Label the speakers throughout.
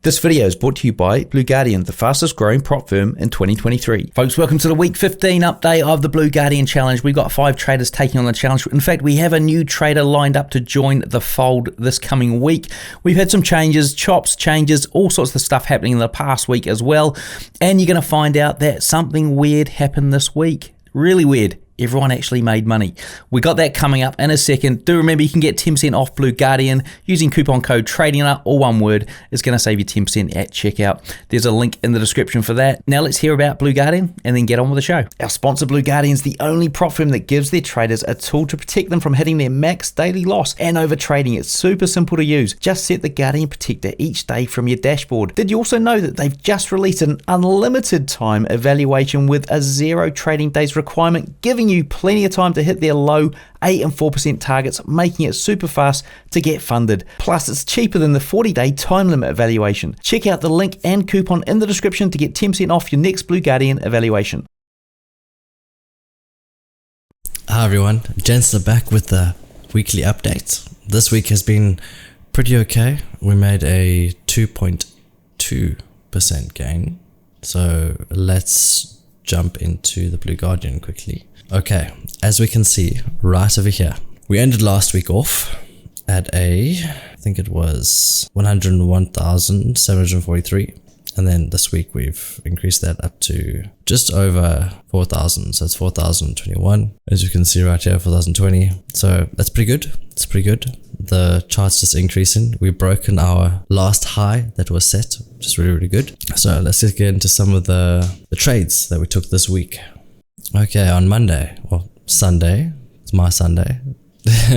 Speaker 1: This video is brought to you by Blue Guardian, the fastest growing prop firm in 2023. Folks, welcome to the week 15 update of the Blue Guardian challenge. We've got 5 traders taking on the challenge. In fact, we have a new trader lined up to join the fold this coming week. We've had some changes, chops, changes, all sorts of stuff happening in the past week as well. And you're going to find out that something weird happened this week. Really weird. Everyone actually made money. We got that coming up in a second. Do remember you can get 10% off Blue Guardian using coupon code TRADINGNUT, all one word. It's going to save you 10% at checkout. There's a link in the description for that. Now let's hear about Blue Guardian and then get on with the show. Our sponsor Blue Guardian is the only prop firm that gives their traders a tool to protect them from hitting their max daily loss and over trading. It's super simple to use. Just set the Guardian Protector each day from your dashboard. Did you also know that they've just released an unlimited time evaluation with a 0 trading days requirement, giving you plenty of time to hit their low 8 and 4% targets, making it super fast to get funded. Plus, it's cheaper than the 40-day time limit evaluation. Check out the link and coupon in the description to get 10% off your next Blue Guardian evaluation.
Speaker 2: Hi everyone, Genstla back with the weekly updates. This week has been pretty okay. We made a 2.2% gain. So let's jump into the Blue Guardian quickly. Okay, as we can see right over here, we ended last week off at I think it was 101,743. And then this week we've increased that up to just over 4,000. So it's 4,021. As you can see right here, 4,020. So that's pretty good. It's pretty good. The chart's just increasing. We've broken our last high that was set, which is really, really good. So let's just get into some of the trades that we took this week. Okay, on Monday, or Sunday, it's my Sunday.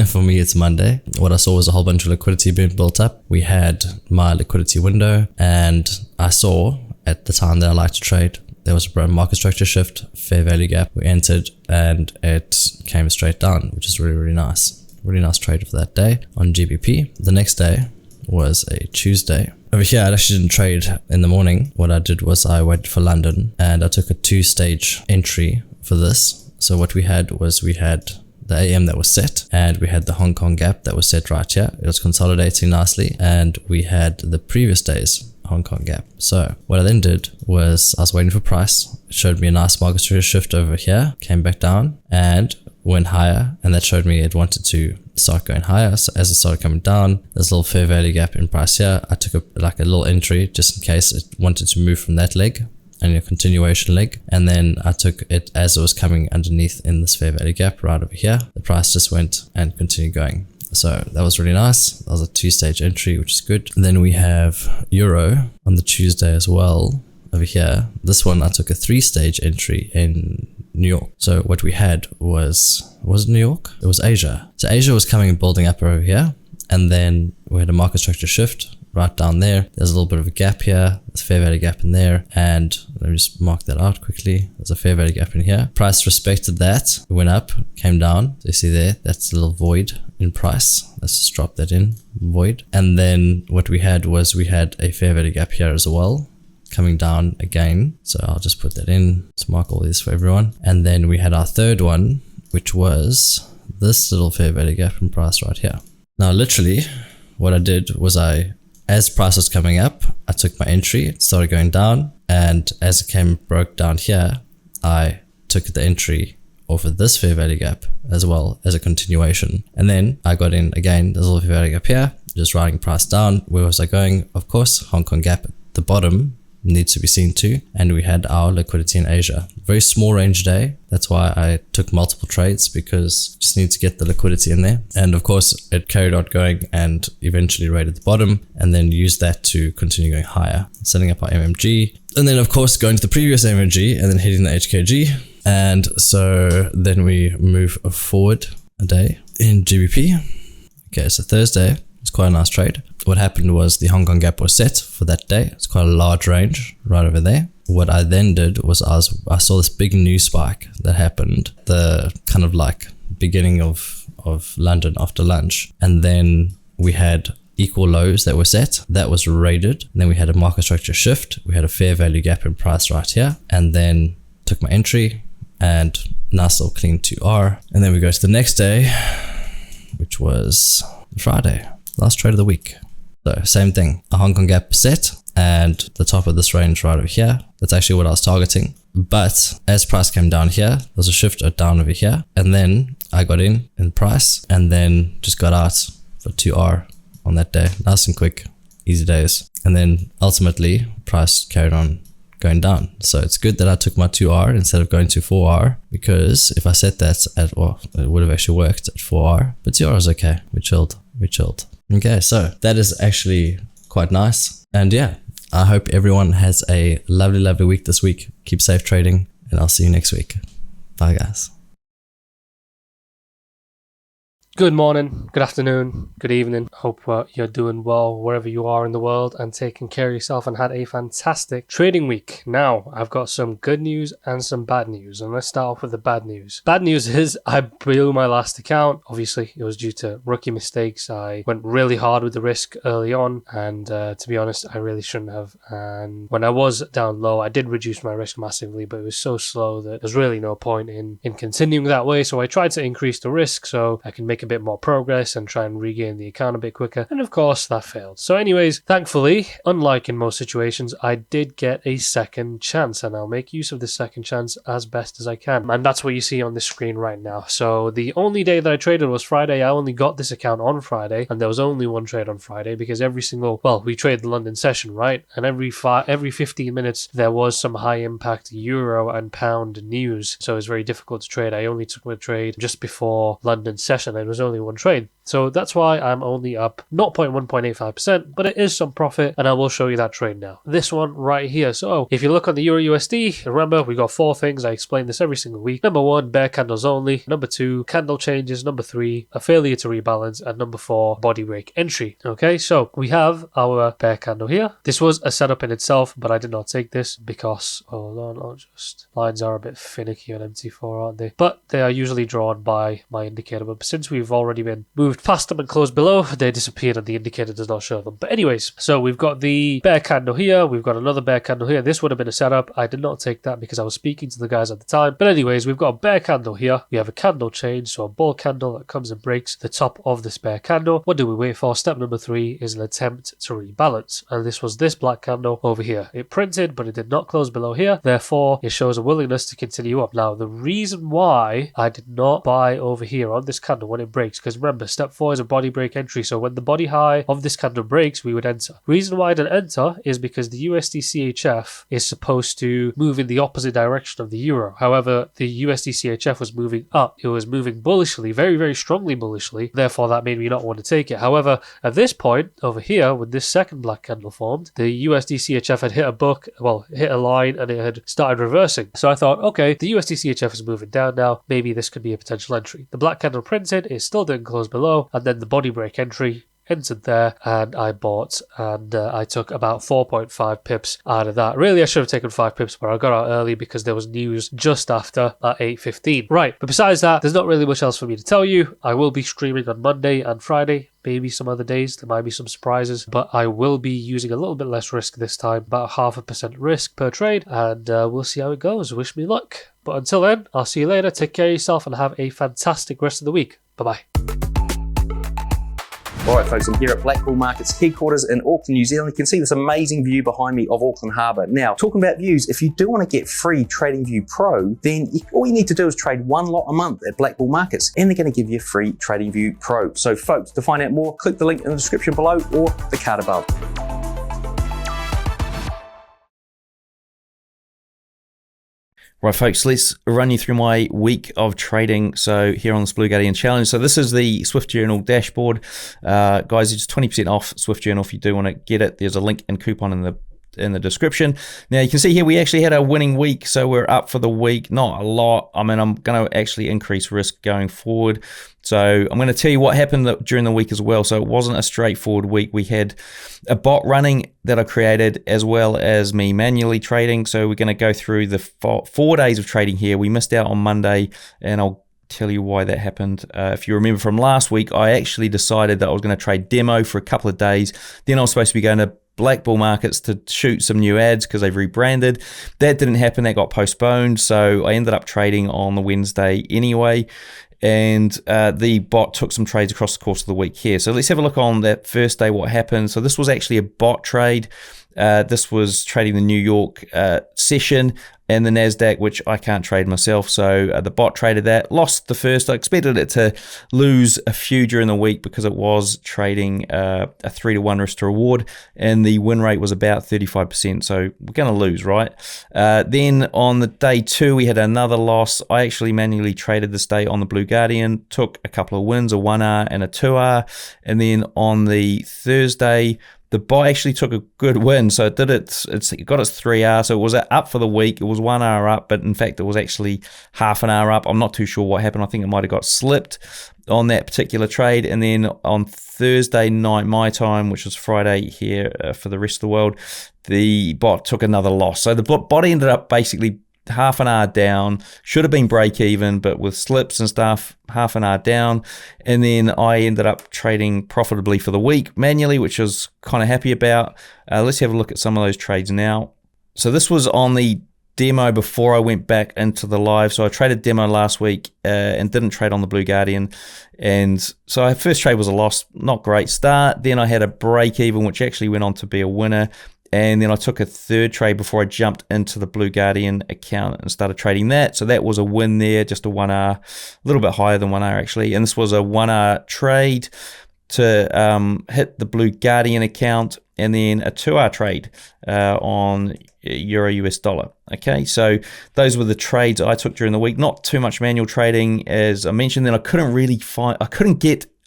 Speaker 2: For me, it's Monday. What I saw was a whole bunch of liquidity being built up. We had my liquidity window, and I saw at the time that I like to trade, there was a market structure shift, fair value gap. We entered and it came straight down, which is really, really nice. Really nice trade for that day on GBP. The next day was a Tuesday. Over here, I actually didn't trade in the morning. What I did was I waited for London and I took a 2-stage entry for this. So what we had was we had the AM that was set and we had the Hong Kong gap that was set right here. It was consolidating nicely and we had the previous day's Hong Kong gap. So what I then did was I was waiting for price. It showed me a nice market structure shift over here, came back down and went higher, and that showed me it wanted to start going higher. So as it started coming down, there's a little fair value gap in price here. I took a little entry just in case it wanted to move from that leg and a continuation leg, and then I took it as it was coming underneath in this fair value gap right over here. The price just went and continued going. So that was really nice. That was a 2-stage entry, which is good. And then we have Euro on the Tuesday as well over here. This one I took a 3-stage entry in New York. So what we had was it New York? It was Asia. So Asia was coming and building up over here, and then we had a market structure shift right down there. There's a little bit of a gap here. There's a fair value gap in there, and let me just mark that out quickly. There's a fair value gap in here. Price respected that. It went up, came down. So you see there, that's a little void in price. Let's just drop that in, void. And then what we had was we had a fair value gap here as well, coming down again. So I'll just put that in to mark all these for everyone. And then we had our third one, which was this little fair value gap in price right here. Now, literally what I did was as price was coming up, I took my entry, it started going down. And as it broke down here, I took the entry off of this fair value gap as well as a continuation. And then I got in again, there's a little fair value gap here, just riding price down. Where was I going? Of course, Hong Kong gap at the bottom needs to be seen too, and we had our liquidity in Asia. Very small range day. That's why I took multiple trades, because just need to get the liquidity in there. And of course it carried on going and eventually rated the bottom, and then used that to continue going higher, setting up our MMG, and then of course going to the previous MMG and then hitting the HKG. And so then we move forward a day in GBP. Okay, so Thursday, it's quite a nice trade. What happened was the Hong Kong gap was set for that day. It's quite a large range right over there. What I then did was I saw this big news spike that happened, the kind of like beginning of London after lunch. And then we had equal lows that were set. That was rated. And then we had a market structure shift. We had a fair value gap in price right here. And then took my entry and nice little clean 2R. And then we go to the next day, which was Friday, last trade of the week. So same thing, a Hong Kong gap set, and the top of this range right over here. That's actually what I was targeting. But as price came down here, there was a shift down over here, and then I got in price and then just got out for 2R on that day. Nice and quick, easy days. And then ultimately price carried on going down. So it's good that I took my 2R instead of going to 4R, because if I set that at, well, it would have actually worked at 4R, but 2R is okay. We chilled. Okay, so that is actually quite nice. And yeah, I hope everyone has a lovely week this week. Keep safe trading, and I'll see you next week. Bye guys.
Speaker 3: Good morning, good afternoon, good evening. Hope you're doing well wherever you are in the world and taking care of yourself and had a fantastic trading week. Now, I've got some good news and some bad news, and let's start off with the bad news. Bad news is I blew my last account. Obviously, it was due to rookie mistakes. I went really hard with the risk early on, and to be honest, I really shouldn't have. And when I was down low, I did reduce my risk massively, but it was so slow that there's really no point in continuing that way. So I tried to increase the risk so I can make a bit more progress and try and regain the account a bit quicker, and of course that failed. So anyways, thankfully, unlike in most situations, I did get a second chance, and I'll make use of this second chance as best as I can, and that's what you see on the screen right now. So the only day that I traded was Friday. I only got this account on Friday, and there was only one trade on Friday because we traded the London session, right? And every 15 minutes there was some high impact euro and pound news, so it was very difficult to trade. I only took my trade just before London session, and it was only one trade. So that's why I'm only up 0.185%, but it is some profit, and I will show you that trade now. This one right here. So if you look on the Euro USD, remember we got 4 things. I explain this every single week. Number 1, bear candles only. Number 2, candle changes. Number 3, a failure to rebalance. And number 4, body break entry. Okay, so we have our bear candle here. This was a setup in itself, but I did not take this because, hold on, lines are a bit finicky on MT4, aren't they? But they are usually drawn by my indicator, but since we've already been moved past them and closed below, they disappeared and the indicator does not show them. But anyways, so we've got the bear candle here, we've got another bear candle here. This would have been a setup. I did not take that because I was speaking to the guys at the time. But anyways, we've got a bear candle here. We have a candle change, so a bull candle that comes and breaks the top of this bear candle. What do we wait for? Step number 3 is an attempt to rebalance, and this was this black candle over here. It printed, but it did not close below here. Therefore, it shows a willingness to continue up. Now, the reason why I did not buy over here on this candle when it breaks, because remember, step 4 is a body break entry, so when the body high of this candle breaks, we would enter. Reason why I didn't enter is because the USD CHF is supposed to move in the opposite direction of the euro. However, the USD CHF was moving up. It was moving bullishly, very strongly bullishly. Therefore, that made me not want to take it. However, at this point over here, when this second black candle formed, the USD CHF had hit a line, and it had started reversing. So I thought, okay, the USD CHF is moving down now. Maybe this could be a potential entry. The black candle printed, it still didn't close below, and then the body break entry entered there, and I bought, and I took about 4.5 pips out of that. Really, I should have taken 5 pips, but I got out early because there was news just after at 8:15. Right, but besides that, there's not really much else for me to tell you. I will be streaming on Monday and Friday. Maybe some other days, there might be some surprises, but I will be using a little bit less risk this time, about 0.5% risk per trade, and we'll see how it goes. Wish me luck. But until then, I'll see you later. Take care of yourself and have a fantastic rest of the week. Bye-bye.
Speaker 1: Alright folks, I'm here at Black Bull Markets headquarters in Auckland, New Zealand. You can see this amazing view behind me of Auckland Harbour. Now, talking about views, if you do want to get free TradingView Pro, then all you need to do is trade 1 lot a month at Black Bull Markets, and they're going to give you free TradingView Pro. So folks, to find out more, click the link in the description below or the card above. Right folks, let's run you through my week of trading. So here on this Blue Guardian Challenge. So this is the Swift Journal dashboard. Guys, it's 20% off Swift Journal if you do want to get it. There's a link and coupon in the description. Now you can see here we actually had a winning week, so we're up for the week. Not a lot. I mean, I'm going to actually increase risk going forward. So I'm going to tell you what happened during the week as well. So it wasn't a straightforward week. We had a bot running that I created as well as me manually trading. So we're going to go through the 4 days of trading here. We missed out on Monday, and I'll tell you why that happened. If you remember from last week, I actually decided that I was going to trade demo for a couple of days. Then I was supposed to be going to Black Bull Markets to shoot some new ads because they've rebranded. That didn't happen. That got postponed. So I ended up trading on the Wednesday anyway. And the bot took some trades across the course of the week here. So let's have a look on that first day what happened. So this was actually a bot trade. This was trading the New York session and the NASDAQ, which I can't trade myself. So the bot traded that, lost the first. I expected it to lose a few during the week because it was trading a 3-to-1 risk to reward, and the win rate was about 35%. So we're going to lose, right? Then on the day 2, we had another loss. I actually manually traded this day on the Blue Guardian, took a couple of wins, a 1R and a 2R. And then on the Thursday, the bot actually took a good win, so it got its 3R, so it was up for the week. It was 1R up, but in fact it was actually half an hour up. I'm not too sure what happened. I think it might have got slipped on that particular trade. And then on Thursday night my time, which was Friday here for the rest of the world, the bot took another loss. So the bot ended up basically half an hour down, should have been break even, but with slips and stuff, half an hour down. And then I ended up trading profitably for the week manually, which I was kind of happy about. Let's have a look at some of those trades now. So this was on the demo before I went back into the live. So I traded demo last week and didn't trade on the Blue Guardian. And so our first trade was a loss, not great start. Then I had a break even, which actually went on to be a winner. And then I took a third trade before I jumped into the Blue Guardian account and started trading that. So that was a win there, just a 1R, a little bit higher than 1R actually. And this was a 1R trade to hit the Blue Guardian account, and then a 2R trade on Euro US dollar. Okay, so those were the trades I took during the week. Not too much manual trading, as I mentioned. Then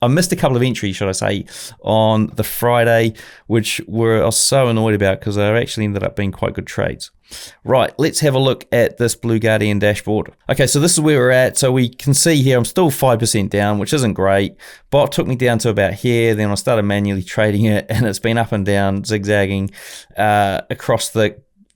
Speaker 1: I missed a couple of entries, should I say, on the Friday, which I was so annoyed about because they actually ended up being quite good trades. Right, let's have a look at this Blue Guardian dashboard. Okay, so this is where we're at. So we can see here I'm still 5% down, which isn't great. Bot took me down to about here. Then I started manually trading it, and it's been up and down, zigzagging across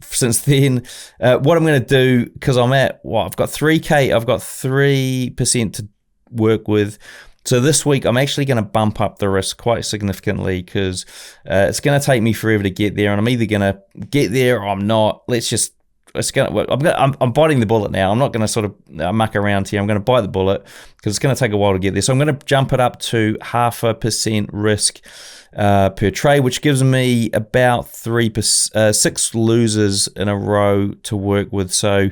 Speaker 1: since then. What I'm going to do, because I've got 3K, I've got 3% to work with. So this week, I'm actually going to bump up the risk quite significantly because it's going to take me forever to get there, and I'm either going to get there or I'm not. I'm biting the bullet now. I'm not going to sort of muck around here. I'm going to bite the bullet because it's going to take a while to get there. So I'm going to jump it up to 0.5% risk per trade, which gives me about 6 losers in a row to work with. So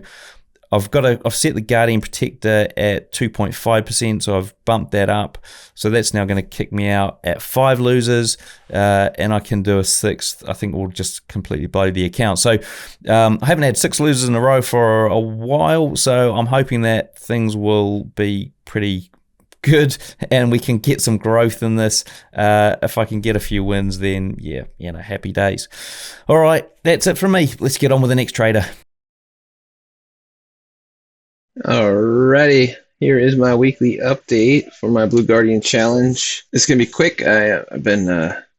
Speaker 1: I've set the Guardian Protector at 2.5%, so I've bumped that up. So that's now going to kick me out at 5 losers, and I can do a 6th. I think will just completely blow the account. So I haven't had 6 losers in a row for a while, so I'm hoping that things will be pretty good and we can get some growth in this. If I can get a few wins, then yeah, happy days. All right, that's it from me. Let's get on with the next trader.
Speaker 4: Alrighty, here is my weekly update for my Blue Guardian challenge. It's gonna be quick. I've been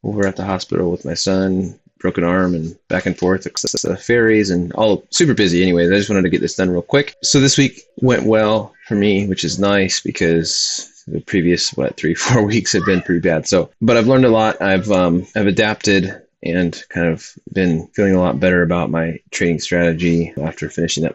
Speaker 4: over at the hospital with my son, broken arm, and back and forth across the ferries, and all super busy. Anyways, I just wanted to get this done real quick. So this week went well for me, which is nice because the previous 3-4 weeks have been pretty bad. But I've learned a lot. I've adapted and kind of been feeling a lot better about my trading strategy after finishing up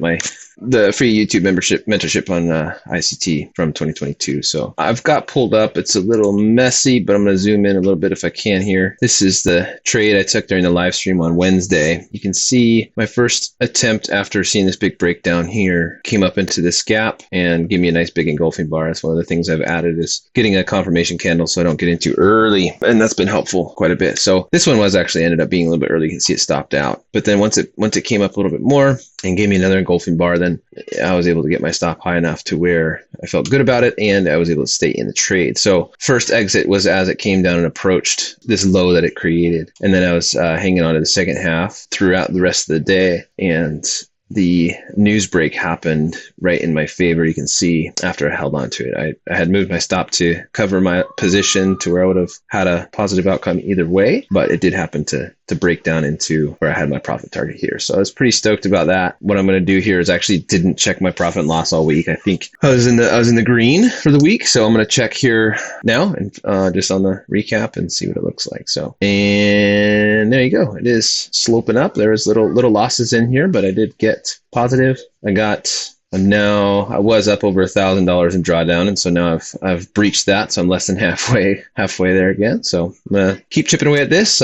Speaker 4: the free YouTube mentorship on ICT from 2022. So I've got pulled up. It's a little messy, but I'm going to zoom in a little bit if I can here. This is the trade I took during the live stream on Wednesday. You can see my first attempt after seeing this big breakdown here came up into this gap and gave me a nice big engulfing bar. That's one of the things I've added, is getting a confirmation candle so I don't get in too early, and that's been helpful quite a bit. So this one ended up being a little bit early. You can see it stopped out, but then once it came up a little bit more and gave me another engulfing bar, then I was able to get my stop high enough to where I felt good about it, and I was able to stay in the trade. So first exit was as it came down and approached this low that it created, and then I was hanging on to the second half throughout the rest of the day, and the news break happened right in my favor. You can see after I held on to it, I had moved my stop to cover my position to where I would have had a positive outcome either way, but it did happen to break down into where I had my profit target here. So I was pretty stoked about that. What I'm going to do here is actually didn't check my profit and loss all week. I think I was in the green for the week. So I'm going to check here now and just on the recap and see what it looks like. So, and there you go. It is sloping up. There was little losses in here, but I did get positive. I got I was up over $1,000 in drawdown, and so now I've breached that, so I'm less than halfway there again. So I'm gonna keep chipping away at this.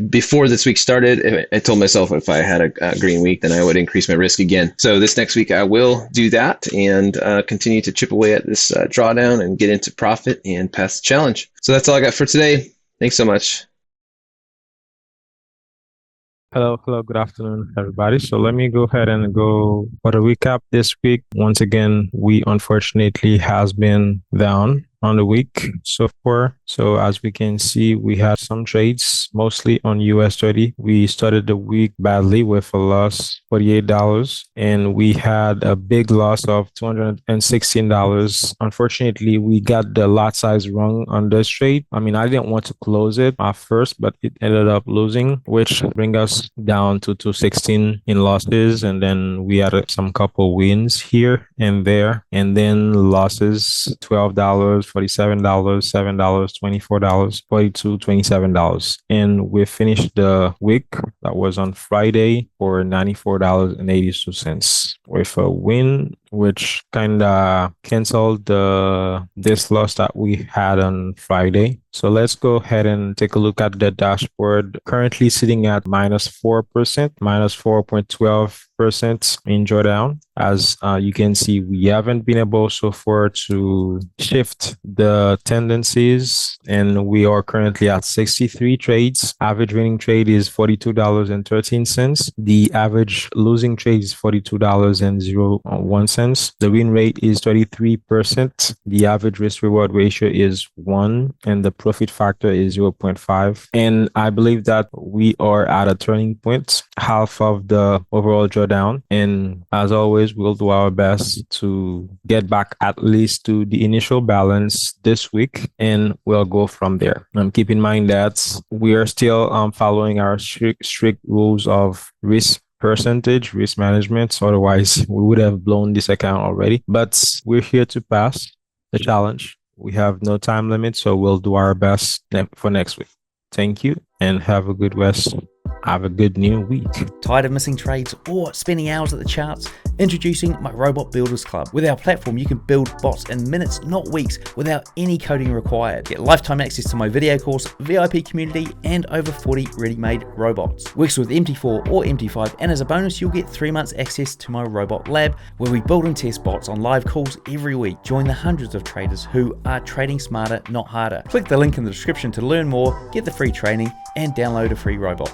Speaker 4: Before this week started, I told myself if I had a green week, then I would increase my risk again. So this next week I will do that and continue to chip away at this drawdown and get into profit and pass the challenge. So that's all I got for today. Thanks so much.
Speaker 5: Hello, good afternoon, everybody. So let me go ahead and go for the recap this week. Once again, we unfortunately has been down on the week so far. So as we can see, we had some trades, mostly on US 30. We started the week badly with a loss $48, and we had a big loss of $216. Unfortunately, we got the lot size wrong on this trade. I mean, I didn't want to close it at first, but it ended up losing, which bring us down to 216 in losses. And then we had some couple wins here and there, and then losses $12, $47, $7, $24, $42, $27. And we finished the week that was on Friday for $94.82 with a win, which kind of canceled this loss that we had on Friday. So let's go ahead and take a look at the dashboard. Currently sitting at -4%, -4.12% in drawdown. As you can see, we haven't been able so far to shift the tendencies, and we are currently at 63 trades. Average winning trade is $42.13. The average losing trade is $42.01. The win rate is 33%. The average risk reward ratio is 1, and the profit factor is 0.5. And I believe that we are at a turning point, half of the overall drawdown. And as always, we'll do our best to get back at least to the initial balance this week, and we'll go from there. Keep in mind that we are still following our strict rules of risk management. So otherwise, we would have blown this account already. But we're here to pass the challenge. We have no time limit, so we'll do our best for next week. Thank you, and have a good rest. Have a good new week.
Speaker 1: Tired of missing trades or spending hours at the charts? Introducing my Robot Builders Club. With our platform, you can build bots in minutes, not weeks, without any coding required. Get lifetime access to my video course, VIP community, and over 40 ready-made robots. Works with MT4 or MT5, and as a bonus, you'll get 3 months access to my robot lab, where we build and test bots on live calls every week. Join the hundreds of traders who are trading smarter, not harder. Click the link in the description to learn more, get the free training, and download a free robot.